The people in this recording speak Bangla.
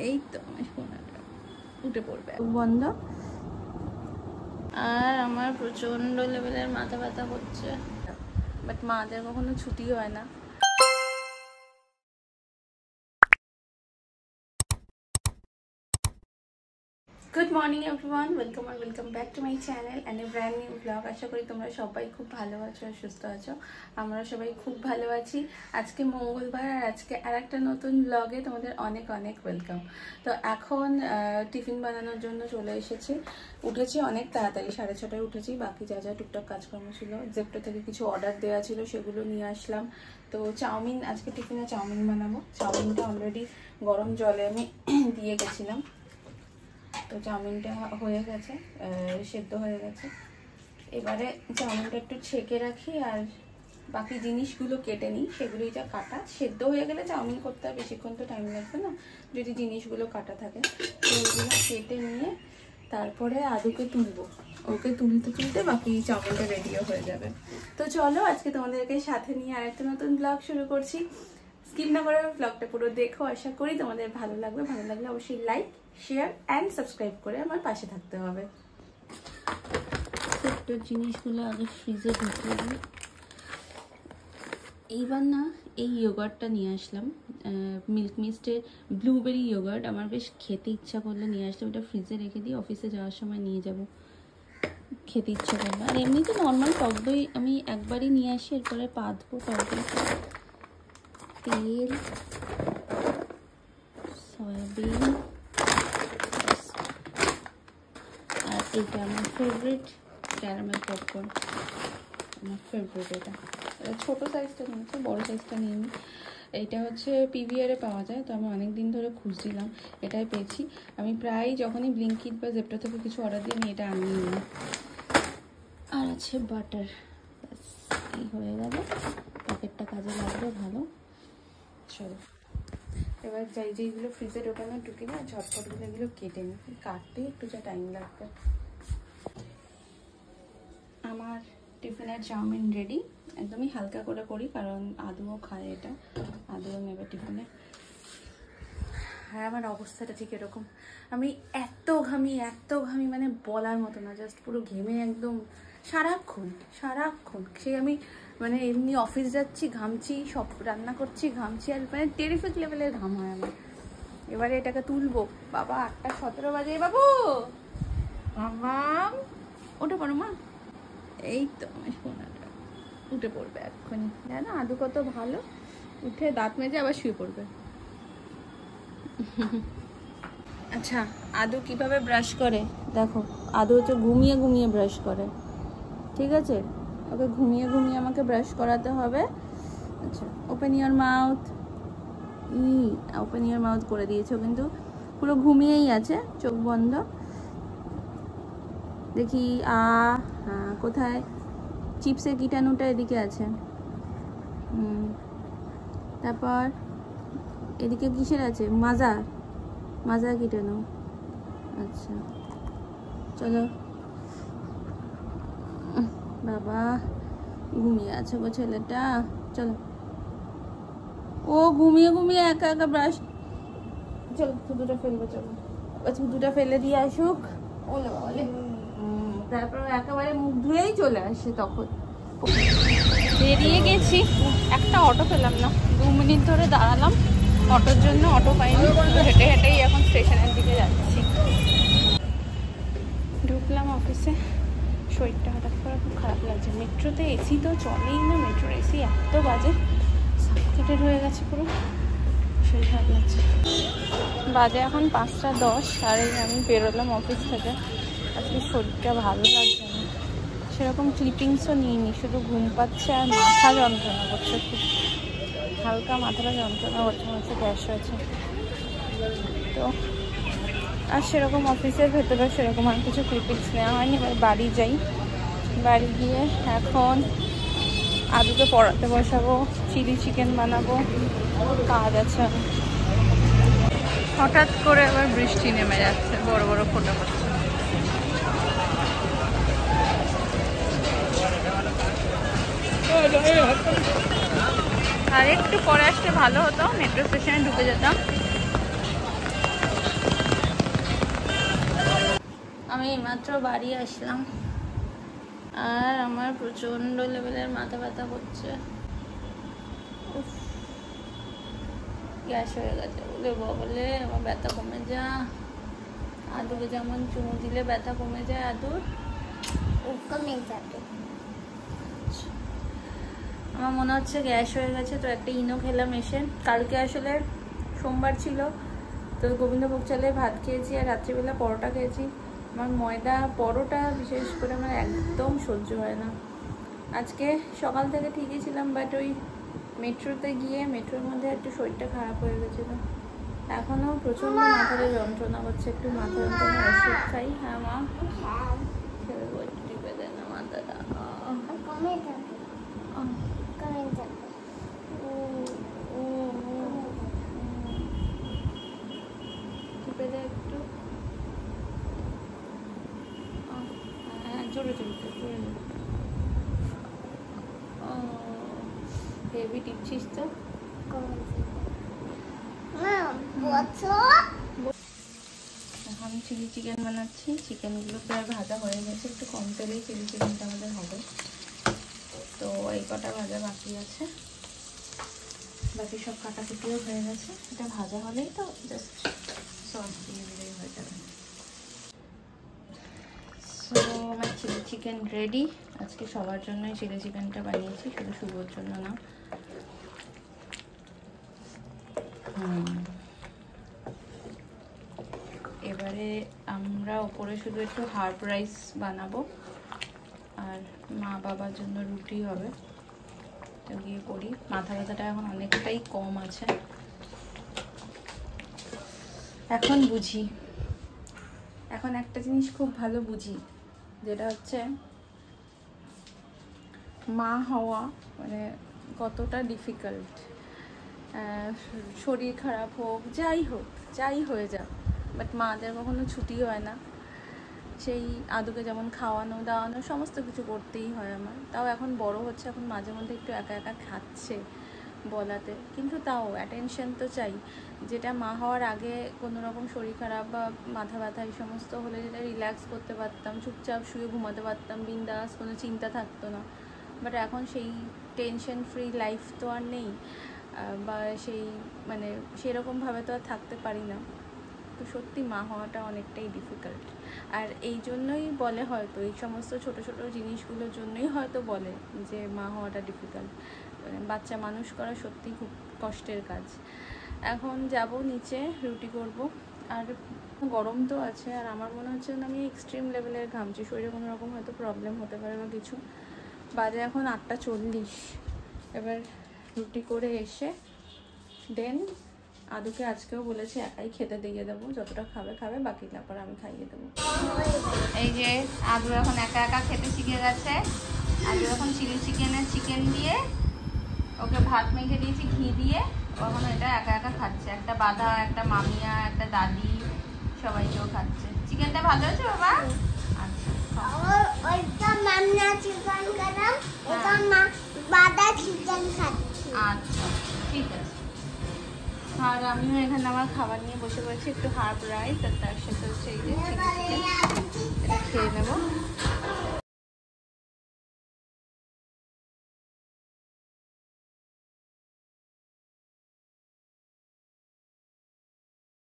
এই তো উঠে পড়বে বন্ধ। আর আমার প্রচন্ড লেভেলের মাথা ব্যথা হচ্ছে, বাট মাদের কখনো ছুটি হয় না। Good morning everyone, welcome back to my channel and a brand new blog. আশা করি তোমরা সবাই খুব ভালো আছো আর সুস্থ আছো। আমরা সবাই খুব ভালো আছি। আজকে মঙ্গলবার আর আজকে আর একটা নতুন ব্লগে তোমাদের অনেক অনেক ওয়েলকাম। তো এখন টিফিন বানানোর জন্য চলে এসেছি। উঠেছি অনেক তাড়াতাড়ি, 6:30টায় উঠেছি। বাকি যা যা টুকটাক কাজকর্ম ছিল, জেপ্টো থেকে কিছু অর্ডার দেওয়া ছিল সেগুলো নিয়ে আসলাম। তো চাউমিন, আজকে টিফিনে চাউমিন বানাবো। চাউমিনটা অলরেডি গরম জলে আমি দিয়ে গেছিলাম। তো চাউমিনটা হয়ে গেছে, সেদ্ধ হয়ে গেছে। এবারে চাউমিনটা একটু ছেঁকে রাখি আর বাকি জিনিসগুলো কেটে নিই। সেগুলো যা কাটা, সেদ্ধ হয়ে গেলে চাউমিন করতে আর বেশিক্ষণ তো টাইম লাগবে না যদি জিনিসগুলো কাটা থাকে। তো ওইগুলো কেটে নিয়ে তারপরে আলুকে তুলবো। ওকে তুলতে বাকি চাউমিনটা রেডিও হয়ে যাবে। তো চলো আজকে তোমাদেরকে সাথে নিয়ে আর একটা নতুন ব্লগ শুরু করছি। স্কিপ না করে ব্লগটা পুরো দেখো, আশা করি তোমাদের ভালো লাগবে। ভালো লাগলে অবশ্যই লাইক, শেয়ার অ্যান্ড সাবস্ক্রাইব করে আমার পাশে থাকতে হবে। ছোট্ট জিনিসগুলো আগে ফ্রিজে ঢুকিয়ে দিই। এইবার না এই ইয়োগার্টটা নিয়ে আসলাম, মিল্ক মিস্টের ব্লুবেরি ইয়োগার্ট। আমার বেশ খেতে ইচ্ছা করলে নিয়ে আসলাম। এটা ফ্রিজে রেখে দিই, অফিসে যাওয়ার সময় নিয়ে যাব, খেতে ইচ্ছা করবে। আর এমনিতে নর্মাল টক দই আমি একবারই নিয়ে আসি, এরপরে পাতবো তরকারিতে। তেল, সয়াবিন, আর এটা আমার ফেভারিট ক্যারামেল পপকর্ন। আমার ফেভারিট এটা ছোটো সাইজটা নিয়েছি, বড়ো সাইজটা নিয়ে নিই। এইটা হচ্ছে পিভিআরে পাওয়া যায়, তো আমি অনেক দিন ধরে খুঁজছিলাম, এটাই পেয়েছি। আমি প্রায় যখনই ব্লিঙ্কিট বা জেপ্টো থেকে কিছু অর্ডার দিই আমি এটা আনিয়ে নিই। আর আছে বাটার। ব্যাস এই হয়ে গেল, প্যাকেটটা কাজে লাগবে ভালো। চলো এবার যেইগুলো ফ্রিজে ঢোকানো ঢুকি না, ঝটপটগুলো এগুলো কেটে নিই। কাটতে একটু যা টাইম লাগবে। আমার টিফিনের চাউমিন রেডি। একদমই হালকা করে করি কারণ আদুও খায় এটা, আদুও নেবে টিফিনে। হ্যাঁ, আমার অবস্থাটা ঠিক এরকম। আমি এত ঘামি মানে বলার মতো না। জাস্ট পুরো ঘেমে একদম সারাক্ষণ সেই আমি মানে এমনি অফিস যাচ্ছি ঘামছি, সব রান্না করছি ঘামছি, আর মানে টেরিফিক লেভেলের ঘাম হয় আমার। এবারে এটাকে তুলবো। বাবা 8:17 বাজে। বাবু মামা ওটা পড়ো মা। এই তো সোনাটা উঠে পড়বে এক্ষুনি। জানো আদু কত ভালো, উঠে দাঁত মেজে আবার শুয়ে পড়বে। আচ্ছা, আদু কিভাবে ব্রাশ করে দেখো। আদু হচ্ছে ঘুমিয়ে ব্রাশ করে, ঠিক আছে? ওকে ঘুমিয়ে আমাকে ব্রাশ করাতে হবে। আচ্ছা, open your mouth. Open your mouth করে দিয়েছো, কিন্তু পুরো ঘুমিয়েই আছে, চোখ বন্ধ। দেখি হ্যাঁ, কোথায় চিপসের কীটাণুটা? এদিকে আছে। তারপর এদিকে কিসের আছে? মাজা কীটাণু। আচ্ছা চলো। বাবা ঘুমিয়ে আছে গো ছেলেটা। চলো, ও ঘুমিয়ে একা ব্রাশ। চলো থুতুটা ফেলবো, চলো থুতুটা ফেলে দিয়ে আসুক। ওলে বলে তারপর একেবারে মুখ ধুয়েই চলে আসে। তখন বেরিয়ে গেছি, একটা অটো পেলাম না। 2 মিনিট ধরে দাঁড়ালাম অটোর জন্য, অটো পাইনি। হেঁটেই এখন স্টেশনের দিকে যাচ্ছি। ঢুকলাম অফিসে। শরীরটা হঠাৎ করে খুব খারাপ লাগছে। মেট্রোতে এসি তো চলেই না, মেট্রোর এসি এত বাজে, সাফোকেটেড হয়ে গেছে পুরো, শরীর খারাপ লাগছে। বাজে এখন 5:10 আর আমি বেরোলাম অফিস থেকে। আজকে শরীরটা ভালো লাগছে না, সেরকম ক্লিপিংসও নিইনি, শুধু ঘুম পাচ্ছে আর মাথা যন্ত্রণা করছে, খুব হালকা মাথাটা যন্ত্রণা করছে, হচ্ছে গ্যাস হয়েছে। তো আর সেরকম অফিসের ভেতরে সেরকম আর কিছু ক্লিপিংস নেওয়া হয়নি। এবার বাড়ি যাই, বাড়ি গিয়ে এখন আদুকে পড়াতে বসাবো, চিলি চিকেন বানাবো, কাজ আছে। হঠাৎ করে আবার বৃষ্টি নেমে যাচ্ছে, বড় ফোঁটা পড়ছে। আর একটু পরে আসতে ভালো হতো, মেট্রো স্টেশনে ঢুকে যেতাম। আমি মাত্র বাড়ি আসলাম আর আমার প্রচন্ড লেভেলের মাথা ব্যথা করছে। গ্যাস হয়ে গেছে বলে আমার ব্যথা কমে যা। আদুকে যেমন চুমু দিলে ব্যথা কমে যায়, আদুর কমে যাবে। আমার মনে হচ্ছে গ্যাস হয়ে গেছে। তো একটা ইনো খেলাম এসে। কালকে আসলে সোমবার ছিল, তো গোবিন্দভোগ চালে ভাত খেয়েছি আর রাত্রিবেলা পরোটা খেয়েছি। আমার ময়দা পরোটা বিশেষ করে আমার একদম সহ্য হয় না। আজকে সকাল থেকে ঠিকই ছিলাম, বাট ওই মেট্রোতে গিয়ে মেট্রোর মধ্যে একটু শরীরটা খারাপ হয়ে গেছিলো। এখনও প্রচণ্ড মাথায় যন্ত্রণা করছে, একটু মাথা যন্ত্রণা ওষুধ খাই। হ্যাঁ মা, টিপে দেয় না মাথাটা। কমে যাবে, কমে যাবে। টিপে দেয় একটু। হ্যাঁ, জোরে জোরে জোরে। হেভি টিপছিস তো। এখন চিলি চিকেন বানাচ্ছি। চিকেনগুলো প্রায় ভাজা হয়ে গেছে, একটু কম তেলেই চিলি চিকেনটা আমাদের হবে। তো এই কটা ভাজা বাকি আছে, বাকি সব কাটাকুটিও হয়ে গেছে। এটা ভাজা হলেই তো জাস্ট সস দিয়ে দিলেই হয়ে যাবে। সো আমার চিলি চিকেন রেডি। আজকে সবার জন্যই চিলি চিকেনটা বানিয়েছি, শুধু শুভর জন্য না। এবারে আমরা ওপরে শুধু একটু হার্ব রাইস বানাবো আর মা বাবার জন্য রুটি হবে। তো গিয়ে করি। মাথা ব্যথাটা এখন অনেকটাই কম আছে। এখন বুঝি, এখন একটা জিনিস খুব ভালো বুঝি, যেটা হচ্ছে মা হওয়া মানে কতটা ডিফিকাল্ট। শরীর খারাপ হোক, যাই হয়ে যাক, বাট মাদের কখনো ছুটি হয় না। সেই আদুকে যেমন খাওয়ানো দাওয়ানো সমস্ত কিছু করতেই হয় আমার। তাও এখন বড় হচ্ছে, এখন মাঝে মধ্যে একটু একা একা খাচ্ছে বলাতে, কিন্তু তাও অ্যাটেনশন তো চাই। যেটা মা হওয়ার আগে কোনো রকম শরীর খারাপ বা মাথা ব্যথা এই সমস্ত হলে যেটা রিল্যাক্স করতে পারতাম, চুপচাপ শুয়ে ঘুমাতে পারতাম, বিন্দাস, কোনো চিন্তা থাকতো না। বাট এখন সেই টেনশন ফ্রি লাইফ তো আর নেই, বা সেই মানে সেরকমভাবে তো আর থাকতে পারি না। তো সত্যি মা হওয়াটা অনেকটাই ডিফিকাল্ট। আর এই জন্যই বলে, হয়তো এই সমস্ত ছোট ছোট জিনিসগুলোর জন্যই হয়তো বলে যে মা হওয়াটা ডিফিকাল্ট। মানে বাচ্চা মানুষ করা সত্যি খুব কষ্টের কাজ। এখন যাব নিচে, রুটি করব। আর গরম তো আছে, আর আমার মনে হচ্ছে আমি এক্সট্রিম লেভেলের ঘামছি, শরীরে কোনো রকম হয়তো প্রবলেম হতে পারে বা কিছু। বাজে এখন 8:40। এবার রুটি করে এসে দেন আদুকে আজকেও বলেছে একাই খেতে দিয়ে দেবো, যতটা খাবে খাবে, বাকি তারপর আমি খাইয়ে দেবো। এই যে আদু এখন একা একা খেতে শিখে গেছে। আদু এখন চিলি চিকেন দিয়ে ওকে ভাত মেখে দিয়েছি ঘি দিয়ে, ও এখন এটা একা একা খাচ্ছে। একটা বাধা, একটা মামিয়া, একটা দাদি, সবাই কেউ খাচ্ছে। চিকেনটা ভালো হয়েছে বাবা? আচ্ছা ঠিক আছে। আর আমিও এখানে আমার খাবার নিয়ে বসে পড়েছি, একটু হার্ব রাইস আর তার সাথে হচ্ছে এই যে চিলি চিকেন, এটা খেয়ে নেবো।